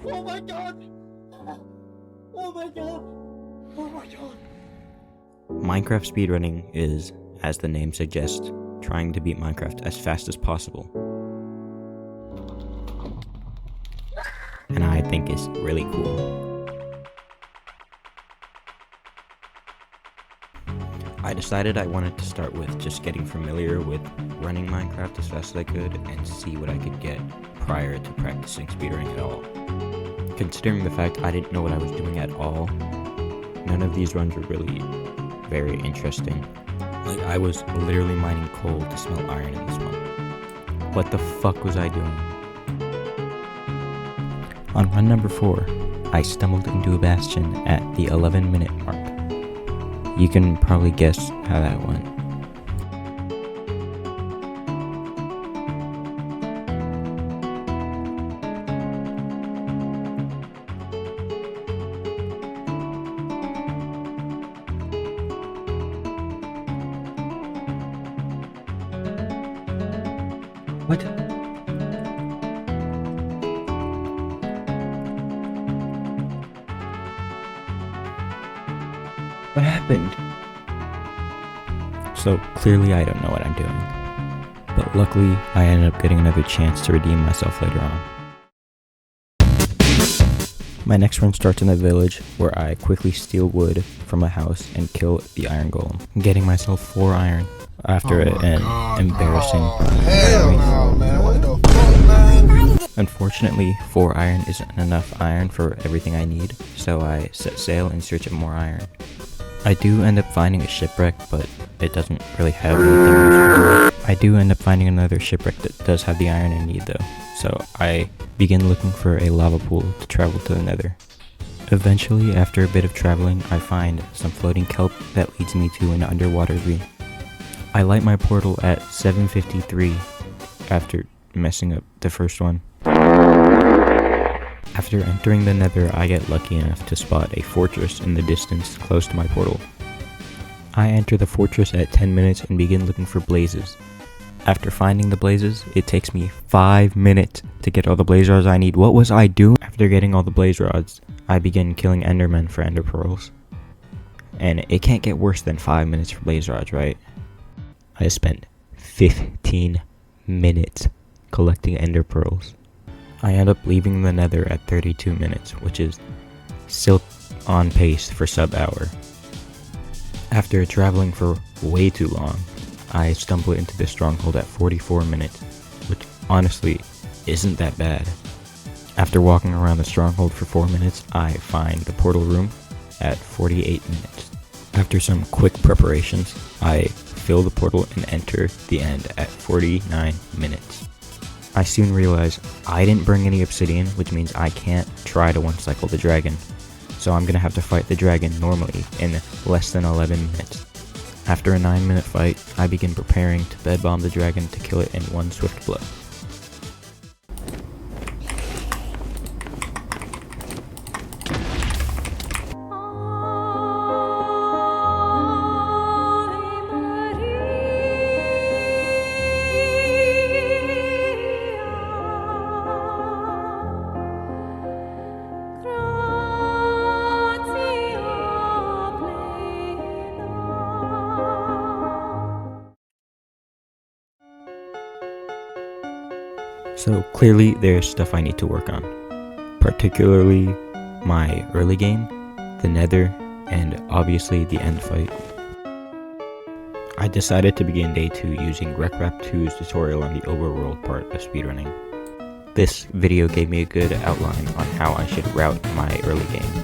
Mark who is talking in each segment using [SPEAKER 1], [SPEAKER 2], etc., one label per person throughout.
[SPEAKER 1] Oh my god! Oh my god! Oh my god!
[SPEAKER 2] Minecraft speedrunning is, as the name suggests, trying to beat Minecraft as fast as possible. And I think it's really cool. I decided I wanted to start with just getting familiar with running Minecraft as fast as I could and see what I could get prior to practicing speedrunning at all. Considering the fact I didn't know what I was doing at all, none of these runs were really very interesting. Like, I was literally mining coal to smelt iron in this one. What the fuck was I doing? On run number 4, I stumbled into a bastion at the 11-minute mark. You can probably guess how that went. What? What happened? So clearly I don't know what I'm doing. But luckily I ended up getting another chance to redeem myself later on. My next run starts in a village where I quickly steal wood from a house and kill the iron golem, getting myself 4 iron after an embarrassing Unfortunately, 4 iron isn't enough iron for everything I need, so I set sail in search of more iron. I do end up finding a shipwreck, but it doesn't really have anything useful. I do end up finding another shipwreck that does have the iron I need though, so I begin looking for a lava pool to travel to the nether. Eventually, after a bit of traveling, I find some floating kelp that leads me to an underwater tree. I light my portal at 7:53 after messing up the first one. After entering the nether, I get lucky enough to spot a fortress in the distance close to my portal. I enter the fortress at 10 minutes and begin looking for blazes. After finding the blazes, it takes me 5 minutes to get all the blaze rods I need. What was I doing? After getting all the blaze rods, I begin killing endermen for ender pearls. And it can't get worse than 5 minutes for blaze rods, right? I spent 15 minutes collecting ender pearls. I end up leaving the nether at 32 minutes, which is still on pace for sub-hour. After traveling for way too long, I stumble into the stronghold at 44 minutes, which honestly isn't that bad. After walking around the stronghold for 4 minutes, I find the portal room at 48 minutes. After some quick preparations, I fill the portal and enter the end at 49 minutes. I soon realize I didn't bring any obsidian, which means I can't try to one-cycle the dragon, so I'm gonna have to fight the dragon normally in less than 11 minutes. After a 9-minute fight, I begin preparing to bed bomb the dragon to kill it in one swift blow. So clearly there's stuff I need to work on, particularly my early game, the nether, and obviously the end fight. I decided to begin day 2 using RecRap 2's tutorial on the overworld part of speedrunning. This video gave me a good outline on how I should route my early game.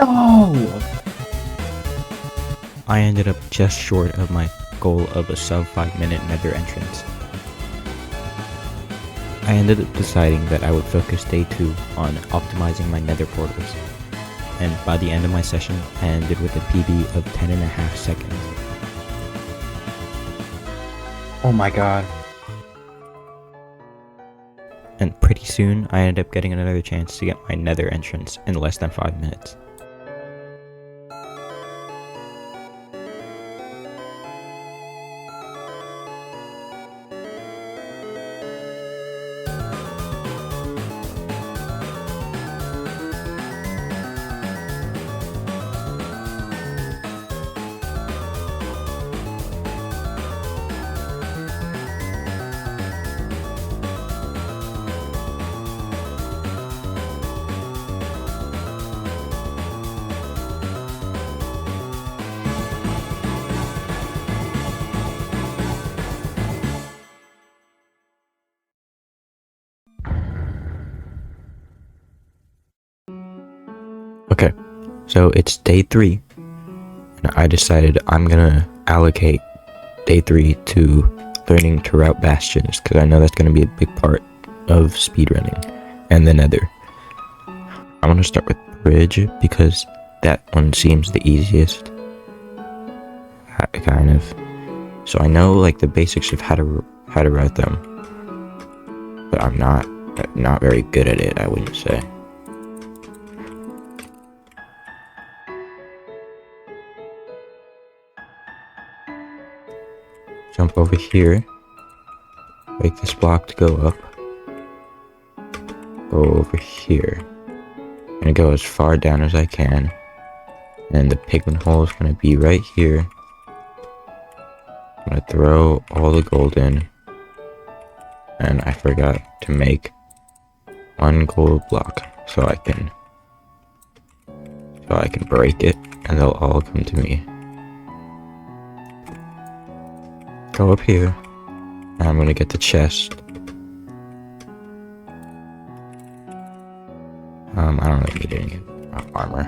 [SPEAKER 1] No!
[SPEAKER 2] I ended up just short of my goal of a sub 5-minute nether entrance. I ended up deciding that I would focus day 2 on optimizing my nether portals, and by the end of my session, I ended with a PB of 10.5 seconds.
[SPEAKER 1] Oh my god.
[SPEAKER 2] And pretty soon, I ended up getting another chance to get my nether entrance in less than 5 minutes. Okay, so it's day 3, and I decided I'm gonna allocate day 3 to learning to route bastions, because I know that's gonna be a big part of speedrunning, and the nether. I'm gonna start with bridge, because that one seems the easiest, kind of. So I know like the basics of how to route them, but I'm not very good at it, I wouldn't say. Jump over here, make this block to go up, go over here. I'm gonna go as far down as I can, and the pigment hole is gonna be right here. I'm gonna throw all the gold in, and I forgot to make 1 gold block so I can break it, and they'll all come to me. Go up here, and I'm gonna get the chest. I don't really need any armor.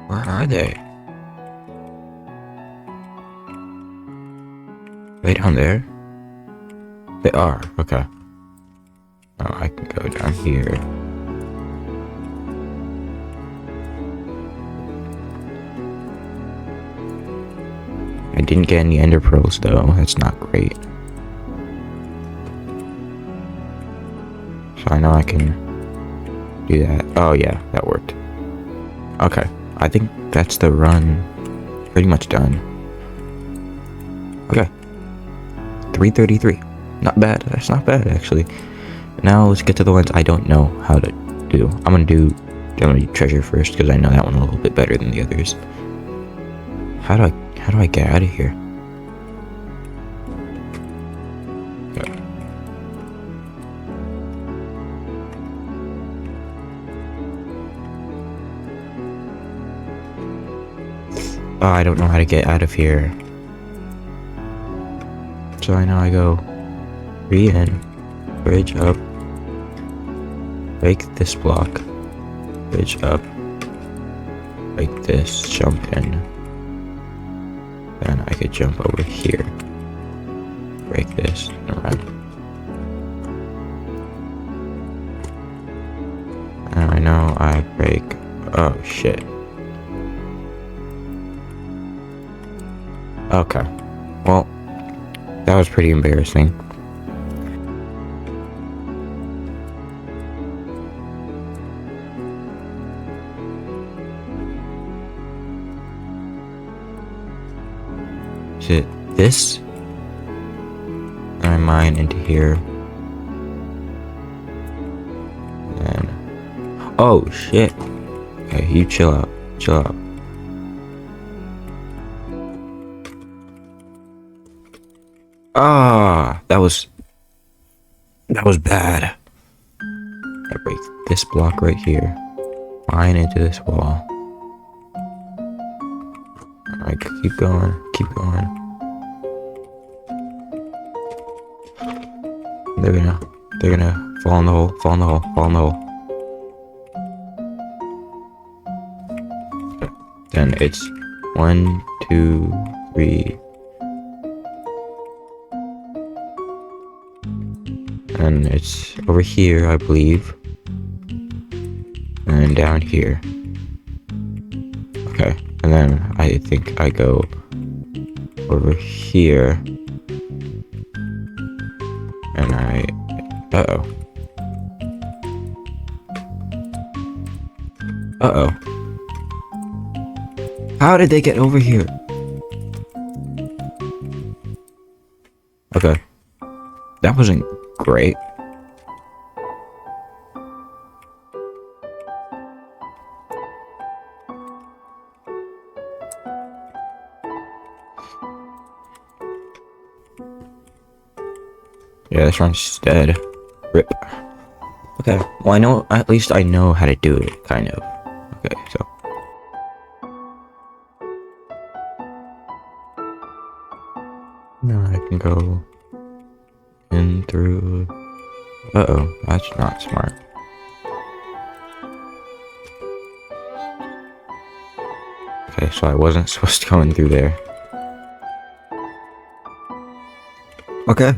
[SPEAKER 2] Where are they? Way down there? They are, okay. Oh, I can go down here. I didn't get any ender pearls though, that's not great. So I know I can do that. Oh yeah, that worked. Okay, I think that's the run pretty much done. Okay, 333. Not bad, that's not bad actually. Now let's get to the ones I don't know how to do. I'm gonna do treasure first because I know that one a little bit better than the others. How do I get out of here? Okay. Oh, I don't know how to get out of here. So I know I go in, bridge up, break this block, bridge up, break this, jump in. Then I could jump over here, break this, and run. And I know I break. Oh shit. Okay. Well, that was pretty embarrassing. Is it this? And I mine into here. And oh shit. Okay, you chill out. Chill out. Ah, that was bad. I break this block right here. Mine into this wall. Alright, keep going, keep going. They're gonna fall in the hole, fall in the hole, fall in the hole. Then it's 1, 2, 3. And it's over here, I believe. And down here. Okay, and then I think I go over here. And uh-oh. Uh-oh. How did they get over here? Okay. That wasn't great. Yeah, this one's dead. Rip. Okay, well at least I know how to do it, kind of. Okay, so. Now I can go in through. Uh-oh, that's not smart. Okay, so I wasn't supposed to go in through there. Okay.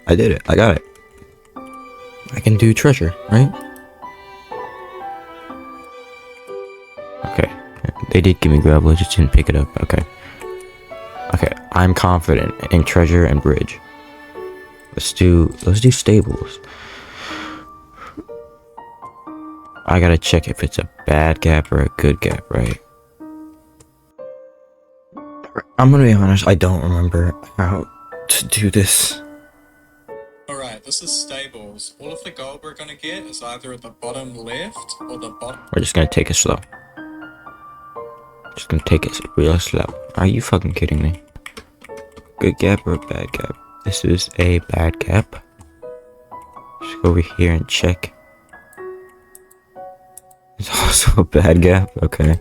[SPEAKER 2] I did it. I got it. I can do treasure, right? Okay. They did give me gravel, I just didn't pick it up. Okay. Okay, I'm confident in treasure and bridge. Let's do stables. I gotta check if it's a bad gap or a good gap, right? I'm gonna be honest, I don't remember how to do this.
[SPEAKER 3] Alright, this is stables. All of the gold we're gonna get is either at the bottom left or the bottom.
[SPEAKER 2] We're just gonna take it slow. Just gonna take it real slow. Are you fucking kidding me? Good gap or a bad gap? This is a bad gap. Just go over here and check. It's also a bad gap. Okay.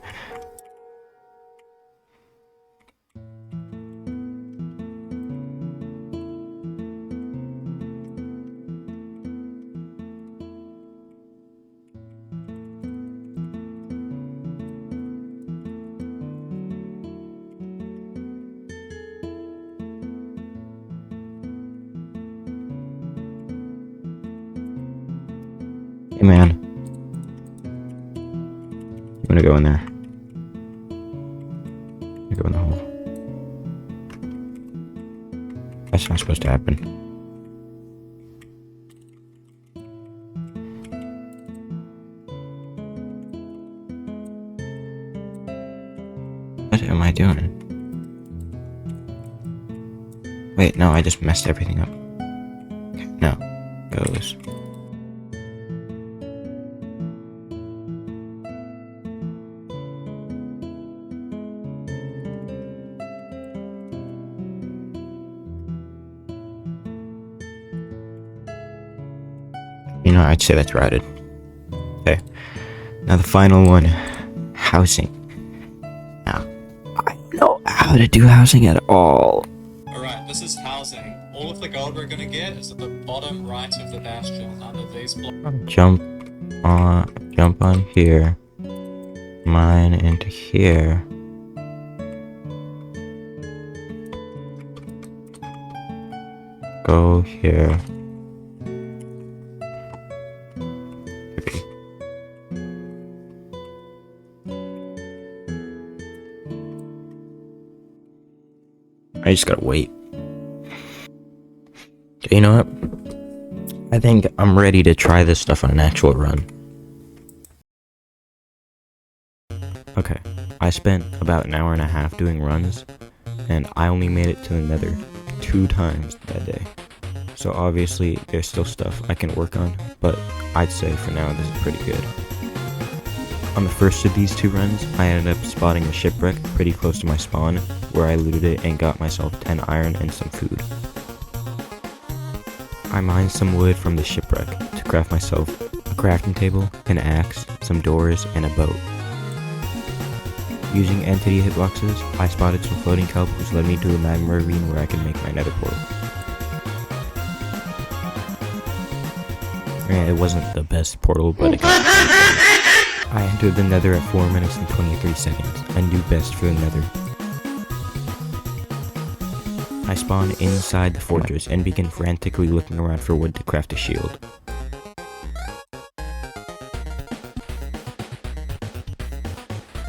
[SPEAKER 2] Hey man, you wanna go in there? You go in the hole. That's not supposed to happen. What am I doing? Wait, no, I just messed everything up. Okay, no, goes. You know, I'd say that's routed. Okay. Now the final one. Housing. Now, I don't know how to do housing at all.
[SPEAKER 3] Alright, this is housing. All of the gold we're gonna get is at the bottom right of the bastion under these blocks.
[SPEAKER 2] Jump on here. Mine into here. Go here. I just gotta wait. You know what? I think I'm ready to try this stuff on an actual run. Okay, I spent about an hour and a half doing runs, and I only made it to the nether 2 times that day. So obviously, there's still stuff I can work on, but I'd say for now this is pretty good. On the first of these 2 runs, I ended up spotting a shipwreck pretty close to my spawn, where I looted it and got myself 10 iron and some food. I mined some wood from the shipwreck to craft myself a crafting table, an axe, some doors, and a boat. Using entity hitboxes, I spotted some floating kelp which led me to a magma ravine where I can make my nether portal. Yeah, it wasn't the best portal, but it got I entered the nether at 4 minutes and 23 seconds, a new best for the nether. I spawn inside the fortress and begin frantically looking around for wood to craft a shield.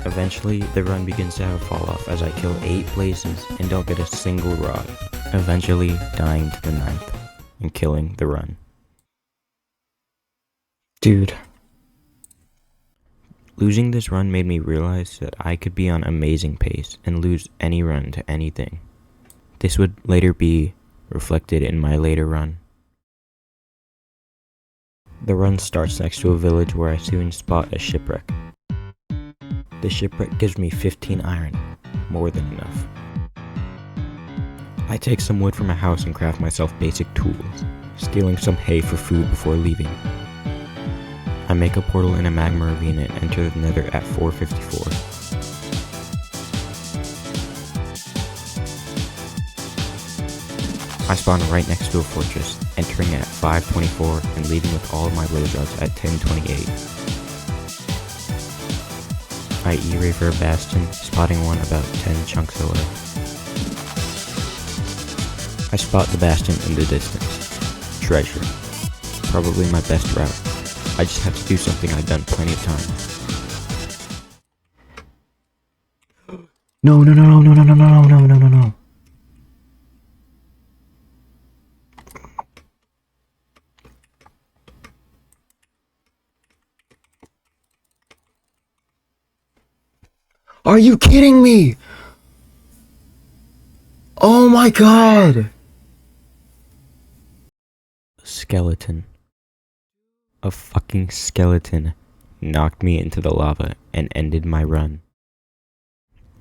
[SPEAKER 2] Eventually, the run begins to have a fall off as I kill 8 blazes and don't get a single rod, eventually dying to the 9th and killing the run. Dude. Losing this run made me realize that I could be on amazing pace and lose any run to anything. This would later be reflected in my later run. The run starts next to a village where I soon spot a shipwreck. The shipwreck gives me 15 iron, more than enough. I take some wood from a house and craft myself basic tools, stealing some hay for food before leaving. I make a portal in a magma ravine and enter the nether at 4:54. I spawn right next to a fortress, entering at 5:24 and leaving with all of my blaze rods at 10:28. I E-ray for a bastion, spotting one about 10 chunks away. I spot the bastion in the distance. Treasure. Probably my best route. I just have to do something I've done plenty of times. No. Are you kidding me? Oh my god! Skeleton. A fucking skeleton knocked me into the lava and ended my run.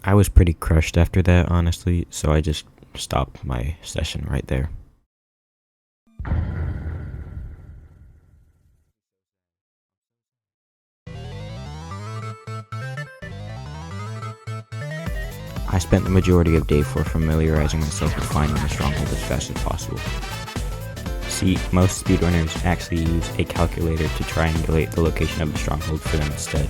[SPEAKER 2] I was pretty crushed after that, honestly, so I just stopped my session right there. I spent the majority of day 4 familiarizing myself with finding the stronghold as fast as possible. See, most speedrunners actually use a calculator to triangulate the location of the stronghold for them instead.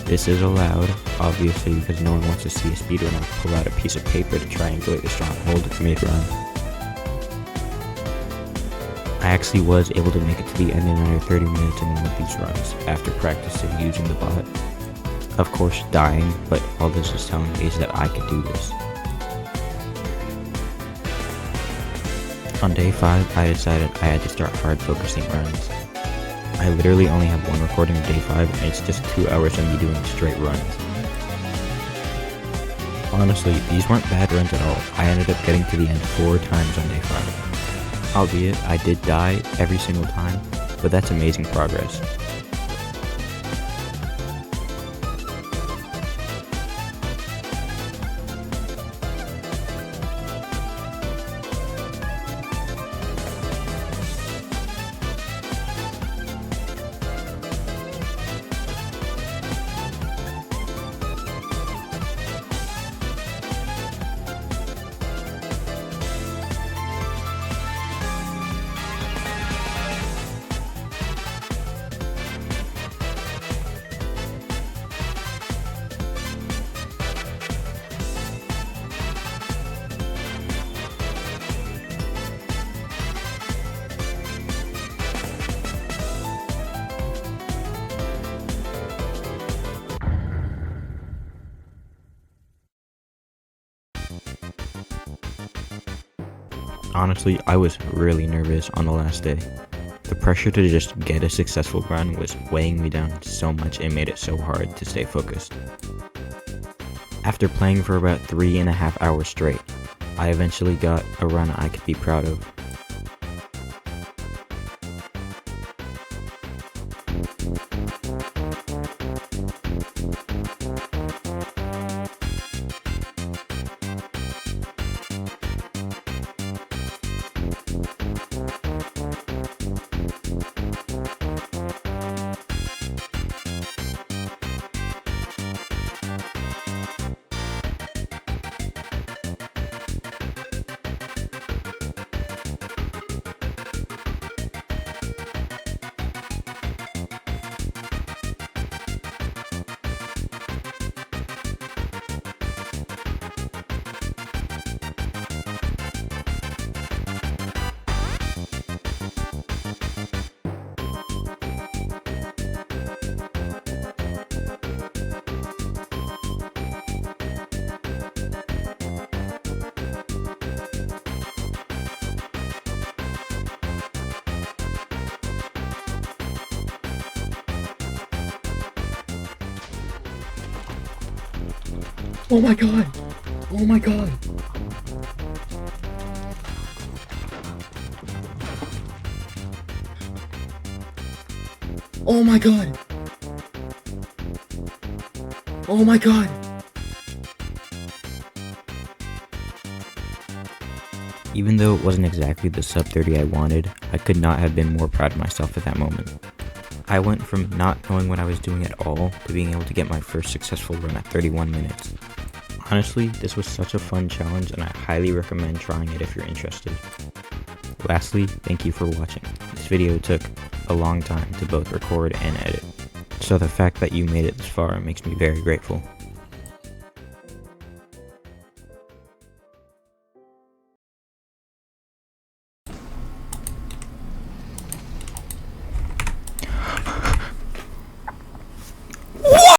[SPEAKER 2] This is allowed, obviously, because no one wants to see a speedrunner pull out a piece of paper to triangulate the stronghold mid-run. I actually was able to make it to the end in under 30 minutes in one of these runs, after practicing using the bot. Of course, dying, but all this is telling me is that I could do this. On day 5, I decided I had to start hard focusing runs. I literally only have one recording of day 5 and it's just 2 hours of me doing straight runs. Honestly, these weren't bad runs at all. I ended up getting to the end 4 times on day 5. Albeit, I did die every single time, but that's amazing progress. Honestly, I was really nervous on the last day. The pressure to just get a successful run was weighing me down so much it made it so hard to stay focused. After playing for about 3.5 hours straight, I eventually got a run I could be proud of. Oh my god! Oh my god! Oh my god! Oh my god! Even though it wasn't exactly the sub 30 I wanted, I could not have been more proud of myself at that moment. I went from not knowing what I was doing at all to being able to get my first successful run at 31 minutes. Honestly, this was such a fun challenge and I highly recommend trying it if you're interested. Lastly, thank you for watching. This video took a long time to both record and edit, so the fact that you made it this far makes me very grateful.